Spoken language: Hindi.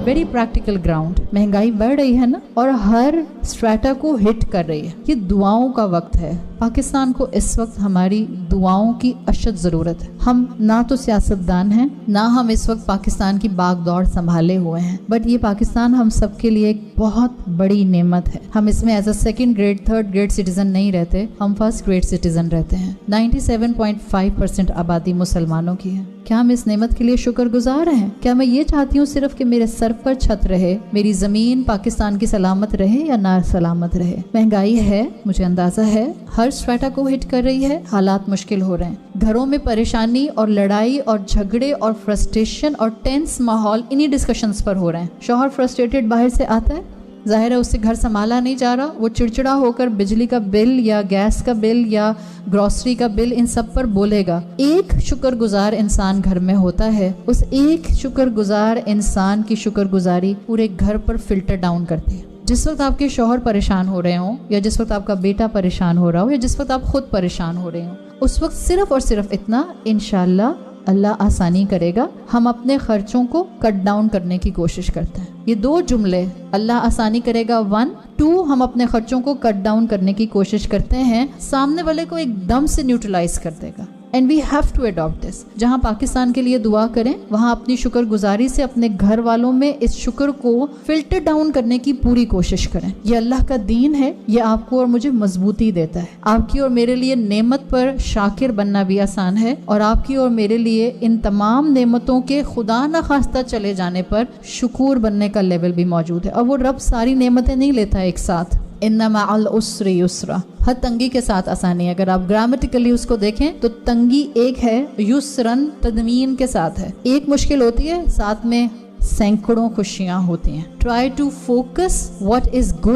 Very practical ground. महंगाई बढ़ रही है ना, और हर स्ट्रेटा को हिट कर रही है। ये दुआओं का वक्त है। पाकिस्तान को इस वक्त हमारी दुआओं की अशद ज़रूरत है। हम ना तो सियासतदान हैं, ना हम इस वक्त पाकिस्तान की बागदौड़ संभाले हुए हैं, बट ये पाकिस्तान हम सबके लिए एक बहुत बड़ी नेमत है। हम इसमें as a second grade, third grade citizen नहीं रहते, हम फर्स्ट ग्रेड सिटीजन रहते हैं। 97.5% आबादी मुसलमानों की है। क्या हम इस नेमत के लिए शुक्रगुजार हैं? क्या मैं ये चाहती हूँ सिर्फ कि मेरे सर पर छत रहे, मेरी ज़मीन पाकिस्तान की सलामत रहे या ना सलामत रहे? महंगाई है, मुझे अंदाज़ा है, हर स्ट्रेटा को हिट कर रही है। हालात मुश्किल हो रहे हैं। घरों में परेशानी और लड़ाई और झगड़े और फ्रस्ट्रेशन और टेंस माहौल इन्हीं डिस्कशंस पर हो रहे हैं। शौहर फ्रस्ट्रेटेड बाहर से आता है, जाहिर है उससे घर संभाला नहीं जा रहा, वो चिड़चिड़ा होकर बिजली का बिल या गैस का बिल या ग्रॉसरी का बिल इन सब पर बोलेगा। एक शुक्रगुजार इंसान घर में होता है, उस एक शुक्रगुजार इंसान की शुक्रगुजारी पूरे घर पर फिल्टर डाउन करती है। जिस वक्त आपके शौहर परेशान हो रहे हो, या जिस वक्त आपका बेटा परेशान हो रहा हो, या जिस वक्त आप खुद परेशान हो रहे हो, उस वक्त सिर्फ और सिर्फ इतना, इंशाल्लाह अल्लाह आसानी करेगा। हम अपने खर्चों को कट डाउन करने की कोशिश करते हैं। ये दो जुमले, अल्लाह आसानी करेगा 1, 2, हम अपने खर्चों को कट डाउन करने की कोशिश करते हैं, सामने वाले को एकदम से न्यूट्रलाइज कर देगा। And we have to adopt this. जहाँ पाकिस्तान के लिए दुआ करें, वहाँ अपनी शुक्रगुजारी से अपने घर वालों में इस शुक्र को फिल्टर डाउन करने की पूरी कोशिश करें। ये अल्लाह का दीन है, ये आपको और मुझे मजबूती देता है। आपकी और मेरे लिए नेमत पर शाकिर बनना भी आसान है, और आपकी और मेरे लिए इन तमाम नेमतों के खुदा न खास्ता चले जाने पर शुक्र बनने का लेवल भी मौजूद है। और वो रब सारी नेमतें नहीं लेता एक साथ। इन्ना मअल उस्रि युस्रा, हर तंगी के साथ आसानी है। अगर आप ग्रामेटिकली उसको देखें तो तंगी एक है, युस्रन तदमीन के साथ है। एक मुश्किल होती है, साथ में सैकड़ों खुशियां होती हैं। Try to focus what is good